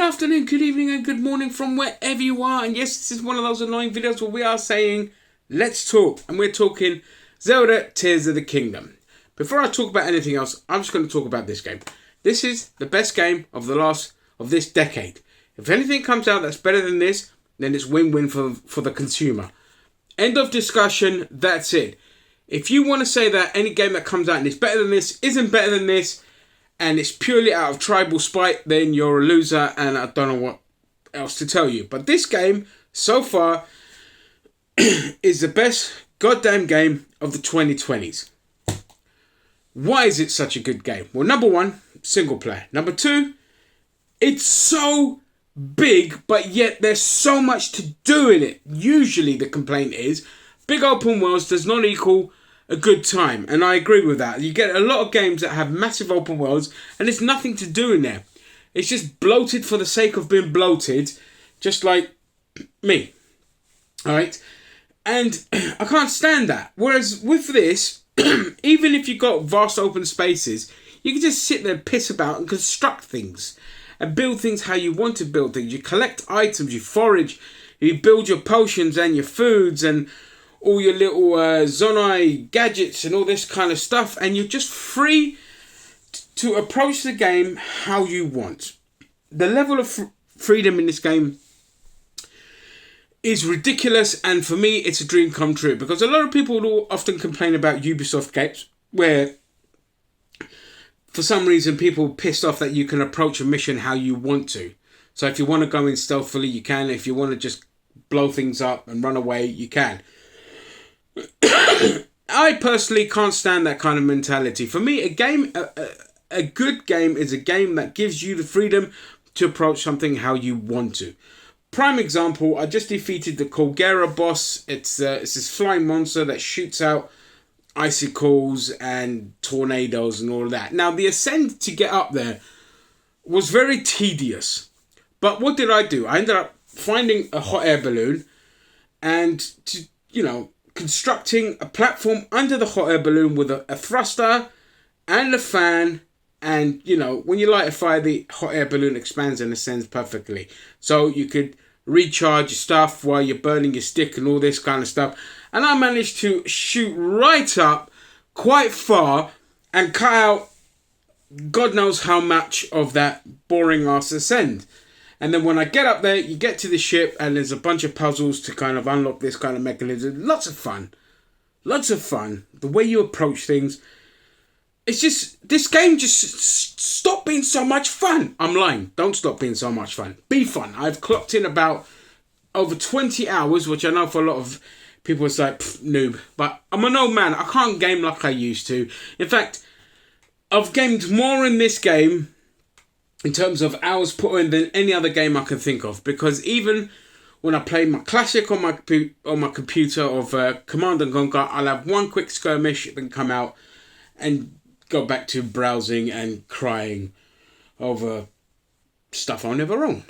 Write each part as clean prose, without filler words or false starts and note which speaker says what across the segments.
Speaker 1: afternoon, good evening and good morning from wherever you are. And yes, this is one of those annoying videos where we are saying, let's talk. And we're talking Zelda Tears of the Kingdom. Before I talk about anything else, I'm just going to talk about this game. This is the best game of this decade. If anything comes out that's better than this, then it's win-win for the consumer. End of discussion, that's it. If you want to say that any game that comes out and is better than this isn't better than this, and it's purely out of tribal spite, then you're a loser, and I don't know what else to tell you. But this game, so far, is the best goddamn game of the 2020s. Why is it such a good game? Well, number one, single player. Number two, it's so big, but yet there's so much to do in it. Usually the complaint is, big open worlds does not equal a good time, and I agree with that. You get a lot of games that have massive open worlds and there's nothing to do in there. It's just bloated for the sake of being bloated, just like me. Alright? And I can't stand that. Whereas with this, even if you've got vast open spaces, you can just sit there and piss about and construct things and build things how you want to build things. You collect items, you forage, you build your potions and your foods and all your little Zonai gadgets and all this kind of stuff, and you're just free to approach the game how you want. The level of freedom in this game is ridiculous, and for me it's a dream come true, because a lot of people will often complain about Ubisoft games where for some reason people are pissed off that you can approach a mission how you want to. So if you want to go in stealthily, you can. If you want to just blow things up and run away, you can. I personally can't stand that kind of mentality. For me, a good game is a game that gives you the freedom to approach something how you want to. Prime example, I just defeated the Colgera boss. It's this flying monster that shoots out icicles and tornadoes and all of that. Now, the ascent to get up there was very tedious. But what did I do? I ended up finding a hot air balloon and, constructing a platform under the hot air balloon with a thruster and a fan. And, when you light a fire, the hot air balloon expands and ascends perfectly. So you could recharge your stuff while you're burning your stick and all this kind of stuff. And I managed to shoot right up quite far and cut out God knows how much of that boring ass ascend. And then when I get up there, you get to the ship and there's a bunch of puzzles to kind of unlock this kind of mechanism. Lots of fun. Lots of fun. The way you approach things. It's just, this game just stop being so much fun. I'm lying. Don't stop being so much fun. Be fun. I've clocked in about over 20 hours, which I know for a lot of people it's like, noob. But I'm an old man. I can't game like I used to. In fact, I've gamed more in this game in terms of hours put in than any other game I can think of, because even when I play my classic on my computer of Command and Conquer, I'll have one quick skirmish, then come out and go back to browsing and crying over stuff I never own.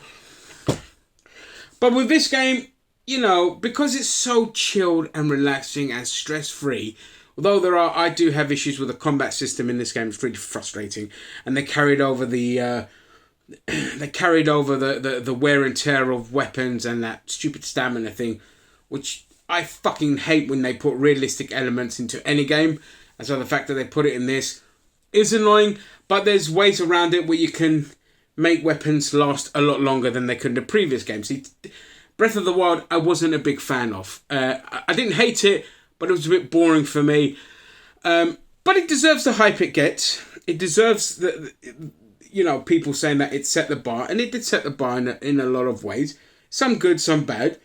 Speaker 1: But with this game, because it's so chilled and relaxing and stress-free, although I do have issues with the combat system in this game. It's really frustrating, and they carried over the wear and tear of weapons and that stupid stamina thing, which I fucking hate when they put realistic elements into any game. And so the fact that they put it in this is annoying, but there's ways around it where you can make weapons last a lot longer than they could in the previous games. See, Breath of the Wild, I wasn't a big fan of. I didn't hate it, but it was a bit boring for me. But it deserves the hype it gets. It deserves people saying that it set the bar, and it did set the bar in a lot of ways. Some good, some bad.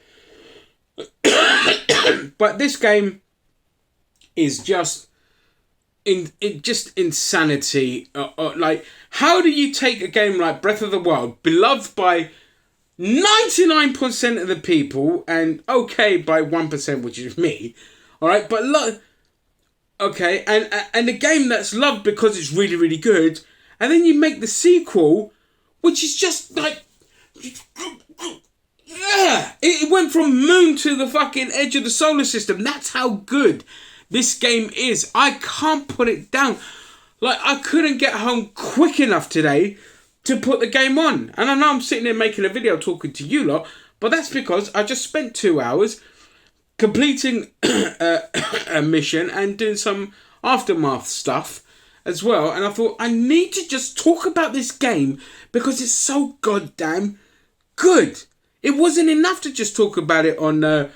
Speaker 1: But this game is just insanity. Like, how do you take a game like Breath of the Wild, beloved by 99% of the people, and okay by 1%, which is me, all right, but okay, and a game that's loved because it's really, really good, and then you make the sequel, which is just like, it went from moon to the fucking edge of the solar system. That's how good this game is. I can't put it down. Like, I couldn't get home quick enough today to put the game on. And I know I'm sitting there making a video talking to you lot, but that's because I just spent 2 hours completing a mission and doing some aftermath stuff as well. And I thought, I need to just talk about this game because it's so goddamn good. It wasn't enough to just talk about it on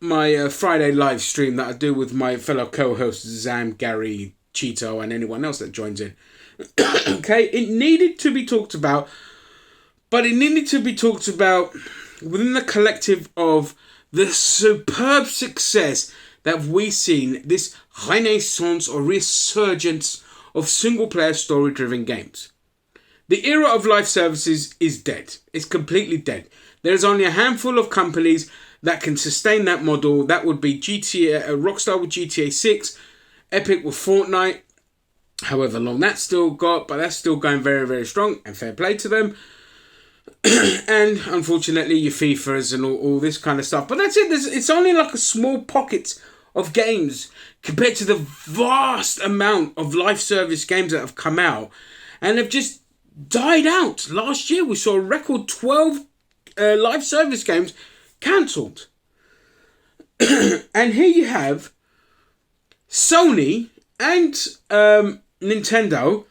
Speaker 1: my Friday live stream that I do with my fellow co-hosts Zam, Gary, Cheeto and anyone else that joins in. Okay, it needed to be talked about, but it needed to be talked about within the collective of the superb success that we've seen, this renaissance or resurgence of single-player story-driven games. The era of live services is dead. It's completely dead. There's only a handful of companies that can sustain that model. That would be Rockstar with GTA 6, Epic with Fortnite, however long that's still got, but that's still going very, very strong, and fair play to them. And unfortunately, your FIFAs and all this kind of stuff. But that's it. It's only like a small pocket of games compared to the vast amount of live service games that have come out and have just died out. Last year, we saw a record 12 live service games cancelled. And here you have Sony and Nintendo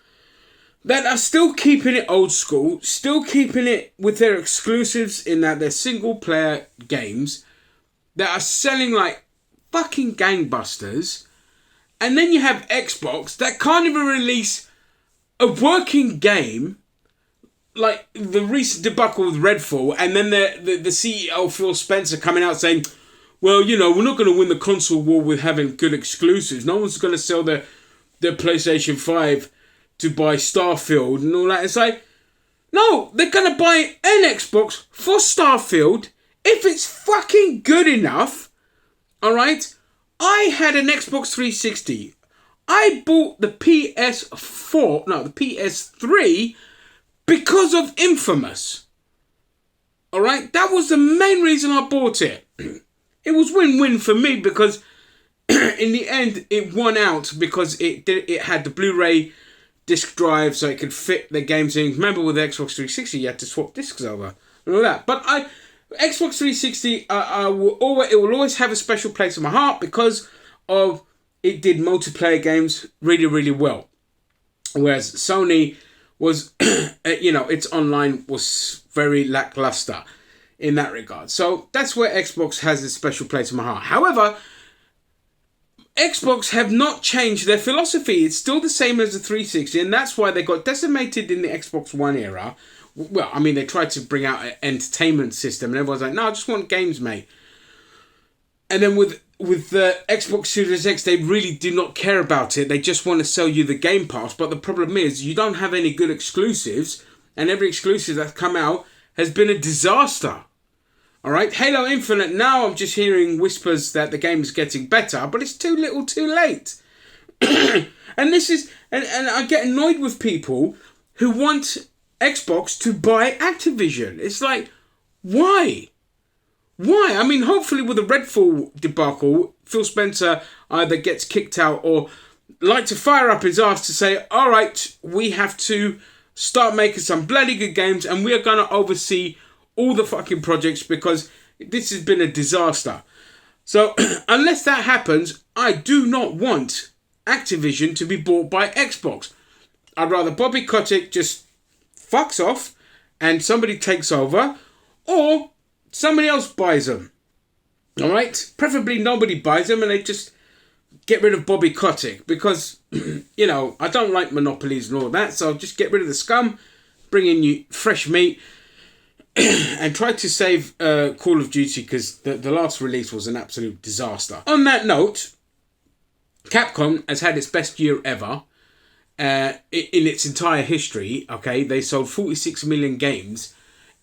Speaker 1: that are still keeping it old school, still keeping it with their exclusives in that they're single player games that are selling like fucking gangbusters. And then you have Xbox that can't even release a working game, like the recent debacle with Redfall, and then the CEO Phil Spencer coming out saying, well, you know, we're not going to win the console war with having good exclusives. No one's going to sell their PlayStation 5 to buy Starfield and all that. It's like, no, they're going to buy an Xbox for Starfield if it's fucking good enough. Alright? I had an Xbox 360. I bought the PS3 because of Infamous. Alright? That was the main reason I bought it. It was win-win for me because in the end it won out because it had the Blu-ray disc drive so it could fit the games in. Remember with the Xbox 360 you had to swap discs over and all that. But Xbox 360 it will always have a special place in my heart because of it did multiplayer games really, really well. Whereas Sony was, its online was very lackluster in that regard. So that's where Xbox has a special place in my heart. However, Xbox have not changed their philosophy. It's still the same as the 360, and that's why they got decimated in the Xbox One era. Well, I mean, they tried to bring out an entertainment system, and everyone's like, no, I just want games, mate. And then with the Xbox Series X, they really do not care about it. They just want to sell you the Game Pass. But the problem is, you don't have any good exclusives, and every exclusive that's come out has been a disaster. Alright, Halo Infinite, now I'm just hearing whispers that the game is getting better, but it's too little too late. And this is, and I get annoyed with people who want Xbox to buy Activision. It's like, why? Why? I mean, hopefully with the Redfall debacle, Phil Spencer either gets kicked out or like to fire up his ass to say, alright, we have to start making some bloody good games and we are going to oversee all the fucking projects because this has been a disaster. So, unless that happens, I do not want Activision to be bought by Xbox. I'd rather Bobby Kotick just fucks off and somebody takes over, or somebody else buys them. Alright? Preferably nobody buys them and they just get rid of Bobby Kotick because, I don't like monopolies and all that, so just get rid of the scum, bring in you fresh meat, and try to save Call of Duty because the last release was an absolute disaster. On that note, Capcom has had its best year ever in its entire history. Okay, they sold 46 million games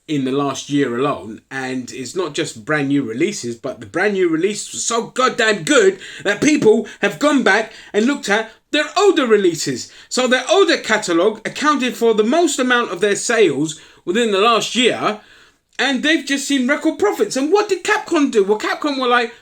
Speaker 1: in the last year alone, and it's not just brand new releases, but the brand new release was so goddamn good that people have gone back and looked at their older releases. So their older catalogue accounted for the most amount of their sales within the last year, and they've just seen record profits. And what did Capcom do? Well, Capcom were like,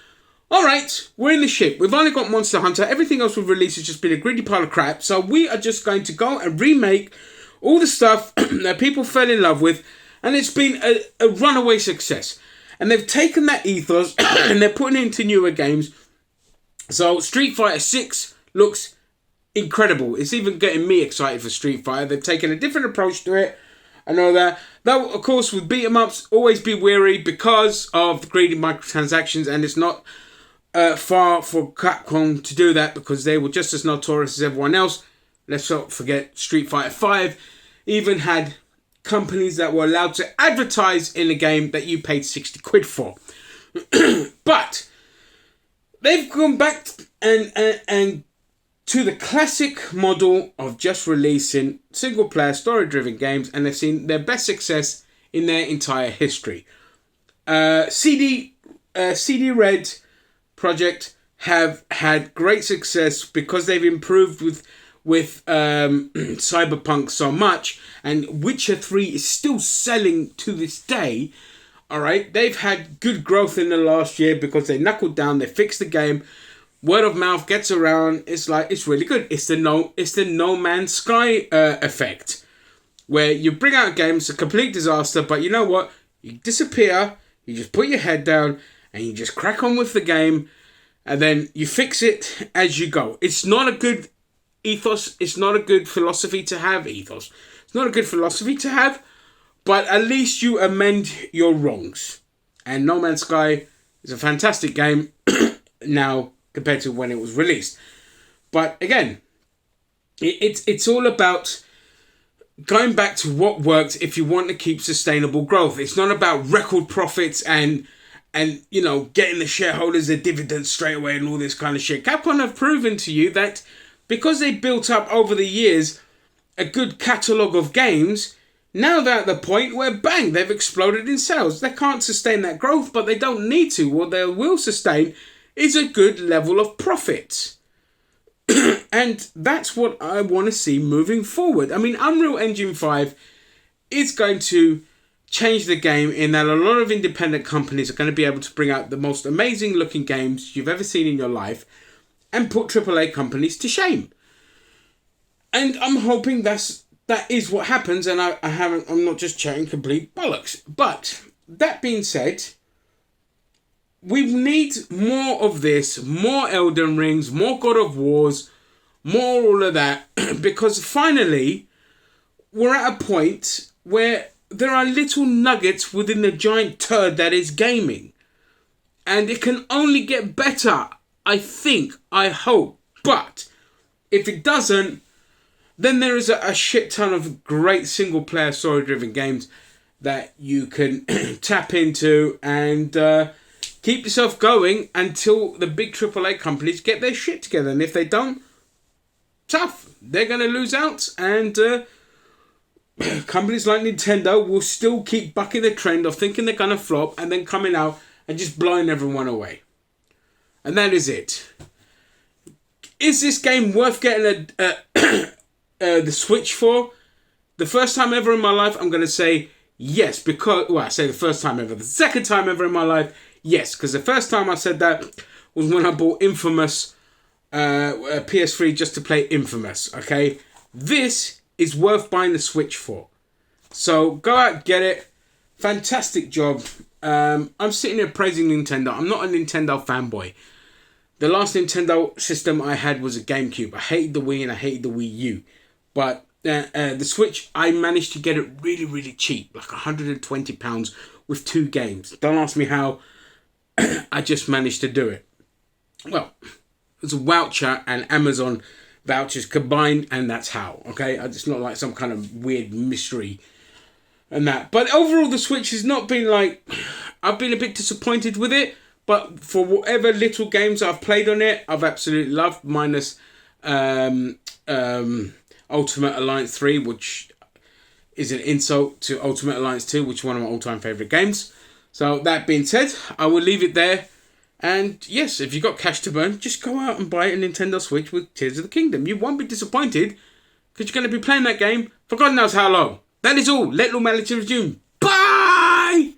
Speaker 1: alright, we're in the ship. We've only got Monster Hunter. Everything else we've released has just been a greedy pile of crap. So we are just going to go and remake all the stuff that people fell in love with, and it's been a runaway success. And they've taken that ethos and they're putting it into newer games. So Street Fighter 6 looks incredible. It's even getting me excited for Street Fighter. They've taken a different approach to it. I know that. Though, of course, with beat 'em ups, always be wary because of the greedy microtransactions, and it's not far for Capcom to do that because they were just as notorious as everyone else. Let's not forget Street Fighter 5 even had companies that were allowed to advertise in a game that you paid 60 quid for. But they've gone back and to the classic model of just releasing single-player, story-driven games, and they've seen their best success in their entire history. CD Red Project have had great success because they've improved with Cyberpunk so much, and Witcher 3 is still selling to this day. All right, they've had good growth in the last year because they knuckled down, they fixed the game. Word of mouth gets around. It's really good. It's the No Man's Sky effect, where you bring out a game, it's a complete disaster, but you know what? You disappear, you just put your head down, and you just crack on with the game, and then you fix it as you go. It's not a good ethos. It's not a good philosophy to have. It's not a good philosophy to have, but at least you amend your wrongs. And No Man's Sky is a fantastic game now, compared to when it was released. But again, it's all about going back to what worked if you want to keep sustainable growth. It's not about record profits and you know, getting the shareholders their dividends straight away and all this kind of shit. Capcom have proven to you that because they built up over the years a good catalogue of games, now they're at the point where bang, they've exploded in sales. They can't sustain that growth, but they don't need to. What they will sustain is a good level of profit. And that's what I want to see moving forward. I mean, Unreal Engine 5 is going to change the game in that a lot of independent companies are going to be able to bring out the most amazing looking games you've ever seen in your life and put AAA companies to shame. And I'm hoping that is what happens, and I'm not just chatting complete bollocks. But that being said, we need more of this, more Elden Rings, more God of Wars, more all of that, because finally we're at a point where there are little nuggets within the giant turd that is gaming. And it can only get better, I think, I hope. But if it doesn't, then there is a shit ton of great single-player story-driven games that you can tap into and keep yourself going until the big AAA companies get their shit together. And if they don't, tough. They're going to lose out. And companies like Nintendo will still keep bucking the trend of thinking they're going to flop and then coming out and just blowing everyone away. And that is it. Is this game worth getting the Switch for? The first time ever in my life, I'm going to say yes. Because, well, I say the first time ever. The second time ever in my life, yes. Because the first time I said that was when I bought Infamous PS3 just to play Infamous. Okay? This is worth buying the Switch for. So go out, get it. Fantastic job. I'm sitting here praising Nintendo. I'm not a Nintendo fanboy. The last Nintendo system I had was a GameCube. I hated the Wii and I hated the Wii U. But the Switch, I managed to get it really, really cheap. Like £120 with 2 games. Don't ask me how. I just managed to do it. Well, it was a voucher and Amazon vouchers combined, and that's how. Okay? It's not like some kind of weird mystery and that. But overall, the Switch has not been like... I've been a bit disappointed with it. But for whatever little games I've played on it, I've absolutely loved. Minus Ultimate Alliance 3, which is an insult to Ultimate Alliance 2, which is one of my all-time favourite games. So that being said, I will leave it there. And yes, if you've got cash to burn, just go out and buy a Nintendo Switch with Tears of the Kingdom. You won't be disappointed because you're going to be playing that game for God knows how long. That is all. Let normality resume.